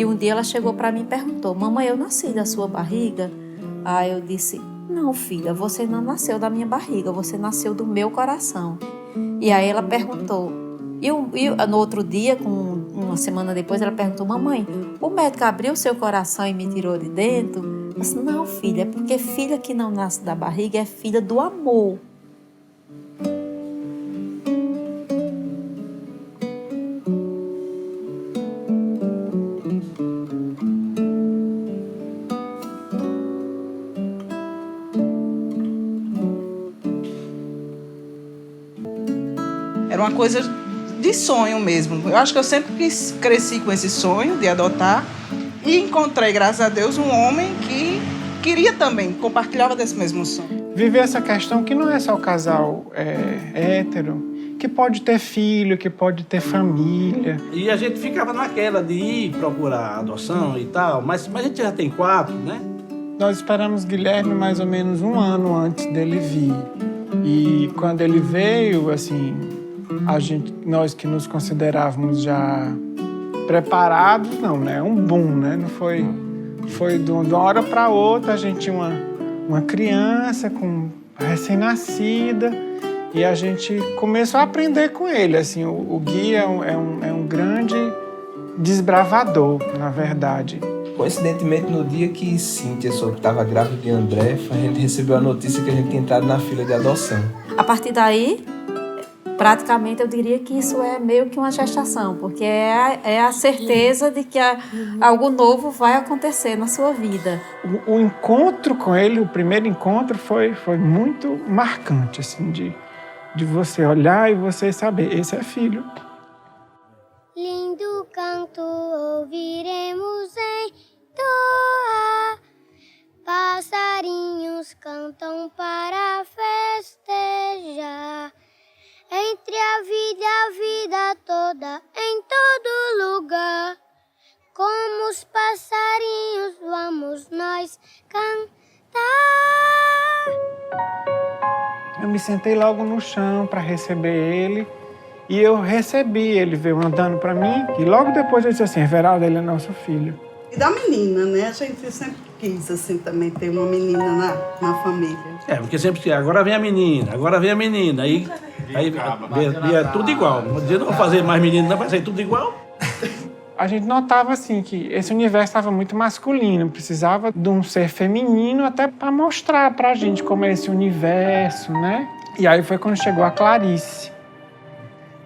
E um dia ela chegou para mim e perguntou: mamãe, eu nasci da sua barriga? Aí eu disse: não, filha, você não nasceu da minha barriga, você nasceu do meu coração. E aí ela perguntou, no outro dia, uma semana depois, ela perguntou: mamãe, o médico abriu seu coração e me tirou de dentro? Eu disse: não, filha, é porque filha que não nasce da barriga é filha do amor. Era uma coisa de sonho mesmo. Eu acho que eu sempre cresci com esse sonho de adotar e encontrei, graças a Deus, um homem que queria também, compartilhava desse mesmo sonho. Viver essa questão que não é só o casal hétero, que pode ter filho, que pode ter família. E a gente ficava naquela de ir procurar adoção e tal, mas a gente já tem 4, né? Nós esperamos Guilherme mais ou menos 1 ano antes dele vir. E quando ele veio, assim, nós que nos considerávamos já preparados, não, né? Um boom, né? Não foi de uma hora para outra. A gente tinha uma criança recém-nascida e a gente começou a aprender com ele. Assim, o Gui é um grande desbravador, na verdade. Coincidentemente, no dia que Cíntia soube que estava grávida de André, a gente recebeu a notícia que a gente tinha entrado na fila de adoção. A partir daí, praticamente eu diria que isso é meio que uma gestação, porque é a certeza de que algo novo vai acontecer na sua vida. O encontro com ele, o primeiro encontro, foi muito marcante, assim, de você olhar e você saber, esse é filho. Lindo canto ouviremos entoar, passarinhos cantam para festejar. Entre a vida toda, em todo lugar, como os passarinhos vamos nós cantar. Eu me sentei logo no chão para receber ele. E eu recebi, ele veio andando para mim. E logo depois eu disse assim: Everaldo, ele é nosso filho. E da menina, né? A gente sempre quis, assim, também ter uma menina na família. Porque sempre agora vem a menina, agora vem a menina. Aí é tudo igual. Não vou fazer mais menina, não vai ser tudo igual. A gente notava, assim, que esse universo estava muito masculino. Precisava de um ser feminino até para mostrar pra gente como é esse universo, né? E aí foi quando chegou a Clarice.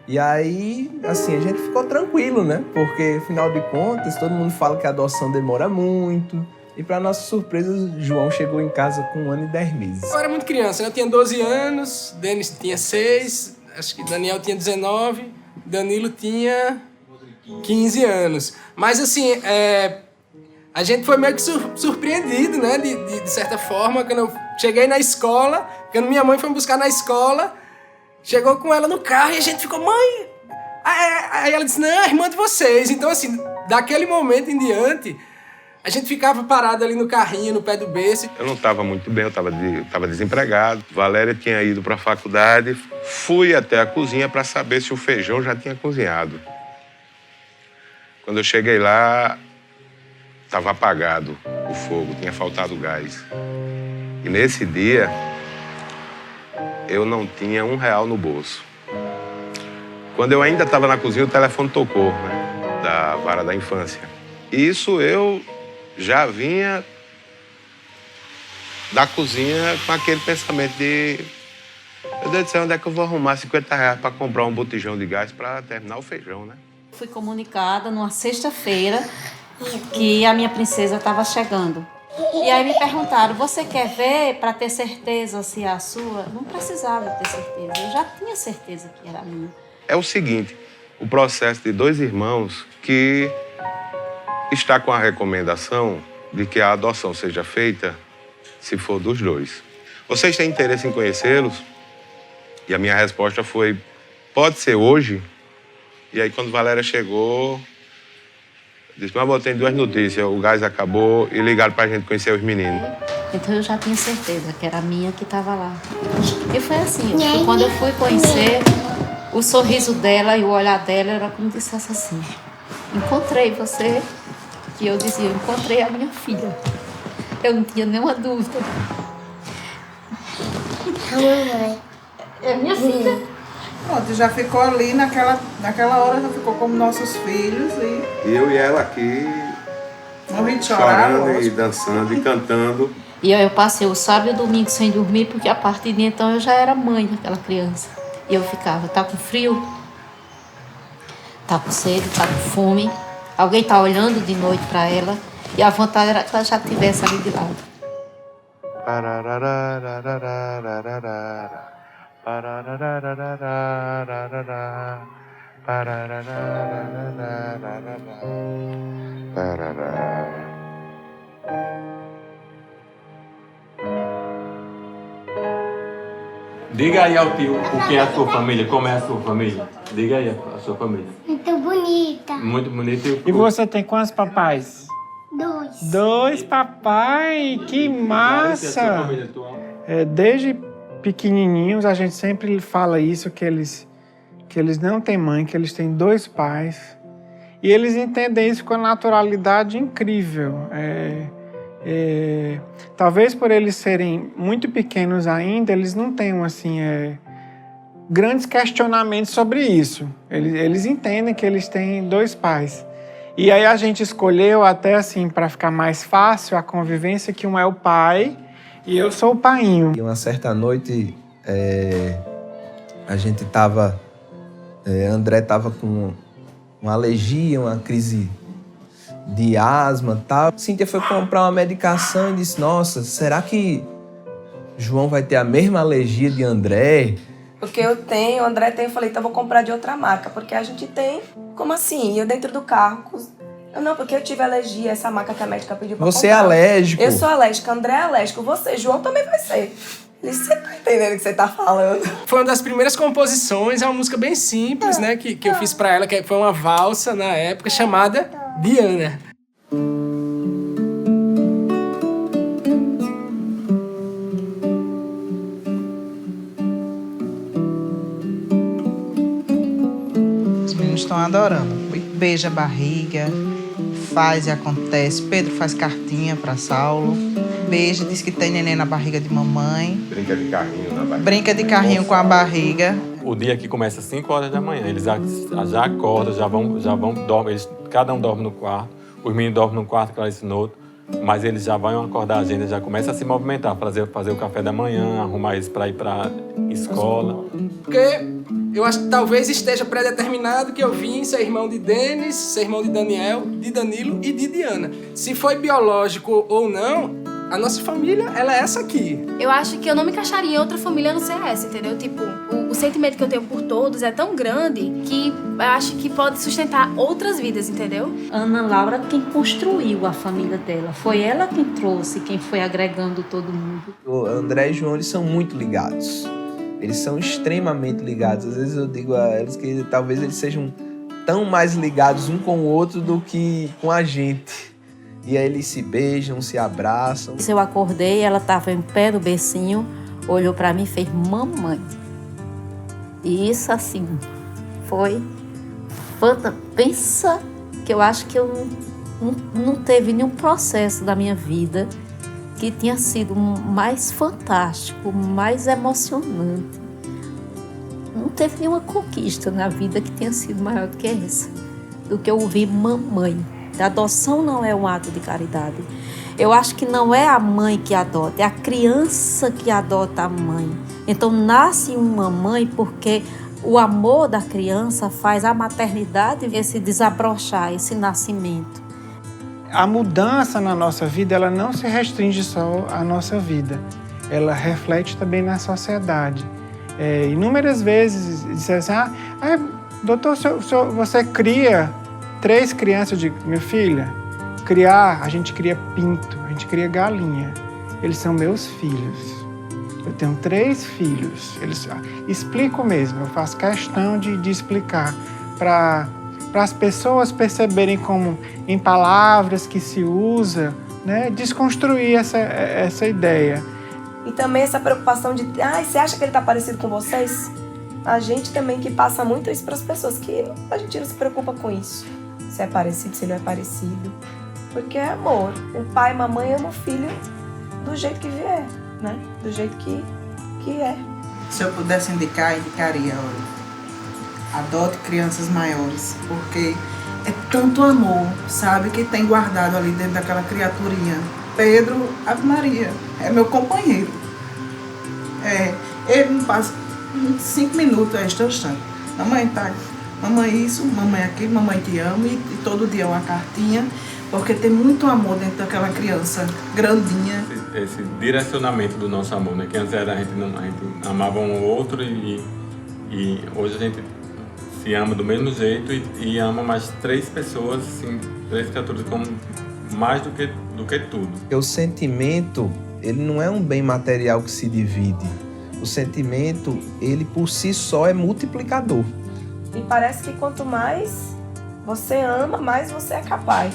E aí, assim, a gente ficou tranquilo, né? Porque, afinal de contas, todo mundo fala que a adoção demora muito. E, para nossa surpresa, João chegou em casa com 1 ano e 10 meses. Eu era muito criança, né? Eu tinha 12 anos, Denis tinha 6, acho que Daniel tinha 19, Danilo tinha 15 anos. Mas, assim, a gente foi meio que surpreendido, né? De certa forma, quando eu cheguei na escola, quando minha mãe foi me buscar na escola, chegou com ela no carro e a gente ficou: mãe! Aí ela disse: não, é a irmã de vocês. Então, assim, daquele momento em diante, a gente ficava parado ali no carrinho, no pé do berço. Eu não estava muito bem, eu estava desempregado. Valéria tinha ido para a faculdade. Fui até a cozinha para saber se o feijão já tinha cozinhado. Quando eu cheguei lá, estava apagado o fogo, tinha faltado gás. E nesse dia, eu não tinha R$1 no bolso. Quando eu ainda estava na cozinha, o telefone tocou, né, da vara da infância. Isso eu já vinha da cozinha com aquele pensamento de: meu Deus do céu, onde é que eu vou arrumar R$50 para comprar um botijão de gás para terminar o feijão, né? Fui comunicada numa sexta-feira que a minha princesa estava chegando. E aí me perguntaram: você quer ver para ter certeza se é a sua? Não precisava ter certeza, eu já tinha certeza que era a minha. É o seguinte, o processo de 2 irmãos que está com a recomendação de que a adoção seja feita se for dos 2. Vocês têm interesse em conhecê-los? E a minha resposta foi: pode ser hoje? E aí, quando Valéria chegou, disse: mas eu tenho 2 notícias, o gás acabou e ligaram pra gente conhecer os meninos. Então eu já tinha certeza que era a minha que estava lá. E foi assim, quando eu fui conhecer, o sorriso dela e o olhar dela era como se dissesse assim: encontrei você, que eu dizia, eu encontrei a minha filha. Eu não tinha nenhuma dúvida. A mamãe. É minha filha. Pronto, já ficou ali naquela hora, já ficou como nossos filhos e Eu e ela aqui morri de chorar. chorando e lógico. dançando e cantando. E eu passei o sábado e o domingo sem dormir, porque a partir de então eu já era mãe daquela criança. E eu ficava, tá com frio? Tá com sede? Tá com fome? Alguém tá olhando de noite para ela? E a vontade era que ela já estivesse ali de lado. Diga aí ao tio o que é a sua família, como é a sua família. Diga aí a sua família. Muito bonita. Muito bonito. E você tem quantos papais? 2. 2 papai, que massa! Desde pequenininhos a gente sempre fala isso, que eles não têm mãe, que eles têm 2 pais. E eles entendem isso com uma naturalidade incrível. Talvez por eles serem muito pequenos ainda, eles não tenham assim, grandes questionamentos sobre isso. Eles entendem que eles têm 2 pais. E aí a gente escolheu até assim, para ficar mais fácil a convivência, que um é o pai e eu sou o painho. E uma certa noite, a gente tava... André tava com uma alergia, uma crise de asma e tal. Cíntia foi comprar uma medicação e disse, nossa, será que João vai ter a mesma alergia de André? Porque eu tenho, o André tem, eu falei, então eu vou comprar de outra marca, porque a gente tem, como assim? Eu dentro do carro, não, porque eu tive alergia, essa marca que a médica pediu pra Você comprar. é alérgico. Eu sou alérgica, André é alérgico, você, João também vai ser. Você tá entendendo o que você tá falando? Foi uma das primeiras composições, é uma música bem simples, né? Que eu fiz pra ela, que foi uma valsa na época, chamada Diana. Os meninos estão adorando. Beija a barriga, faz e acontece. Pedro faz cartinha para Saulo. Beija, diz que tem neném na barriga de mamãe. Brinca de carrinho na barriga. Brinca de carrinho com a barriga. O dia aqui começa às 5 horas da manhã. Eles já acordam, já vão dormem. Cada um dorme no quarto. Os meninos dormem num quarto, Clarice no outro. Mas eles já vão acordar a gente, já começam a se movimentar, fazer o café da manhã, arrumar eles para ir para escola. Porque eu acho que talvez esteja predeterminado que eu vim ser irmão de Denis, ser irmão de Daniel, de Danilo e de Diana. Se foi biológico ou não, a nossa família, ela é essa aqui. Eu acho que eu não me encaixaria em outra família a não ser essa, entendeu? Tipo, o sentimento que eu tenho por todos é tão grande que eu acho que pode sustentar outras vidas, entendeu? Ana Laura, quem construiu a família dela. Foi ela quem trouxe, quem foi agregando todo mundo. O André e João, eles são muito ligados. Eles são extremamente ligados. Às vezes eu digo a eles que talvez eles sejam tão mais ligados um com o outro do que com a gente. E aí eles se beijam, se abraçam. Eu acordei, ela estava em pé do bercinho, olhou para mim e fez mamãe. E isso assim, foi... Pensa que eu acho que eu não teve nenhum processo da minha vida que tinha sido mais fantástico, mais emocionante. Não teve nenhuma conquista na vida que tenha sido maior do que essa, do que eu ouvir mamãe. A adoção não é um ato de caridade. Eu acho que não é a mãe que adota, é a criança que adota a mãe. Então nasce uma mãe porque o amor da criança faz a maternidade esse desabrochar, esse nascimento. A mudança na nossa vida, ela não se restringe só à nossa vida. Ela reflete também na sociedade. Inúmeras vezes disseram assim, doutor, você cria 3 crianças. Eu digo, minha filha, a gente cria pinto, a gente cria galinha. Eles são meus filhos. Eu tenho 3 filhos. Explico mesmo, eu faço questão de explicar para as pessoas perceberem como, em palavras que se usa, né, desconstruir essa ideia. E também essa preocupação de, você acha que ele tá parecido com vocês? A gente também que passa muito isso para as pessoas, que a gente não se preocupa com isso. Se é parecido, se não é parecido. Porque é amor. O pai e a mamãe amam o filho do jeito que vier, né? Do jeito que é. Se eu pudesse indicar, indicaria, olha, adote crianças maiores, porque é tanto amor, sabe, que tem guardado ali dentro daquela criaturinha. Pedro, Ave Maria, é meu companheiro. Ele não passa 5 minutos, é instante. Mamãe tá, mamãe isso, mamãe aquilo, mamãe te amo, e todo dia uma cartinha, porque tem muito amor dentro daquela criança grandinha. Esse direcionamento do nosso amor, né? Que antes era a gente amava um ao outro e hoje a gente se ama do mesmo jeito e ama mais 3 pessoas, assim, 3 criaturas como mais do que tudo. O sentimento, ele não é um bem material que se divide. O sentimento, ele por si só é multiplicador. E parece que quanto mais você ama, mais você é capaz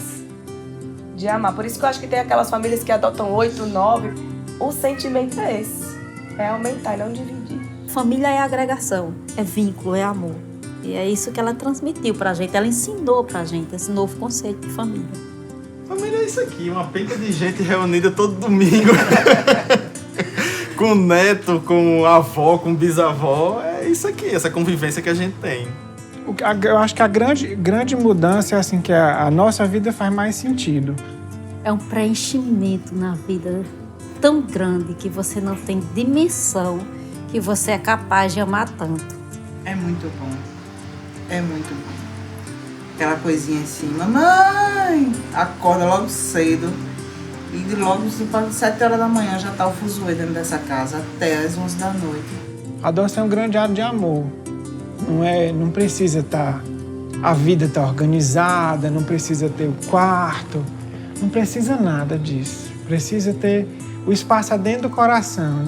de amar. Por isso que eu acho que tem aquelas famílias que adotam 8, 9. O sentimento é esse. É aumentar e não dividir. Família é agregação, é vínculo, é amor. E é isso que ela transmitiu pra gente. Ela ensinou pra gente esse novo conceito de família. Família é isso aqui, uma penca de gente reunida todo domingo. Com neto, com avó, com bisavó. É isso aqui, essa convivência que a gente tem. Eu acho que a grande mudança é assim, que a nossa vida faz mais sentido. É um preenchimento na vida tão grande que você não tem dimensão que você é capaz de amar tanto. É muito bom. É muito bom. Aquela coisinha assim, mamãe, acorda logo cedo. E de logo, às 7 horas da manhã, já tá o fuzuê dentro dessa casa, até às 11 da noite. A adoção é um grande ato de amor. Não precisa estar... A vida tá organizada, não precisa ter o quarto, não precisa nada disso. Precisa ter o espaço dentro do coração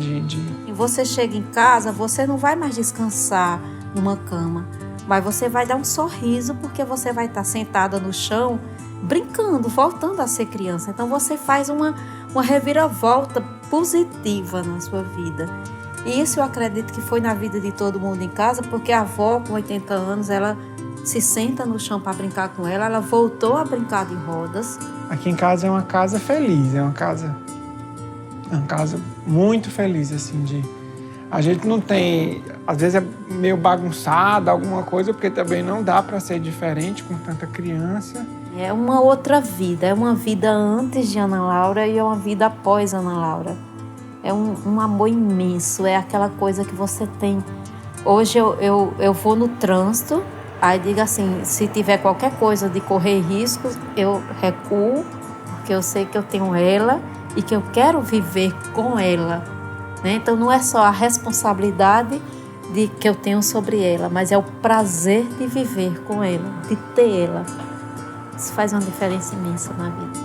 E você chega em casa, você não vai mais descansar numa cama, mas você vai dar um sorriso porque você vai estar sentada no chão, brincando, voltando a ser criança. Então você faz uma reviravolta positiva na sua vida. E isso eu acredito que foi na vida de todo mundo em casa, porque a avó, com 80 anos, ela se senta no chão para brincar com ela voltou a brincar de rodas. Aqui em casa é uma casa feliz, é uma casa muito feliz, assim, a gente não tem, às vezes é meio bagunçada alguma coisa, porque também não dá para ser diferente com tanta criança. É uma outra vida, é uma vida antes de Ana Laura e é uma vida após Ana Laura. É um amor imenso, é aquela coisa que você tem. Hoje eu vou no trânsito, aí digo assim, se tiver qualquer coisa de correr riscos, eu recuo, porque eu sei que eu tenho ela e que eu quero viver com ela, né? Então não é só a responsabilidade que eu tenho sobre ela, mas é o prazer de viver com ela, de ter ela. Isso faz uma diferença imensa na vida.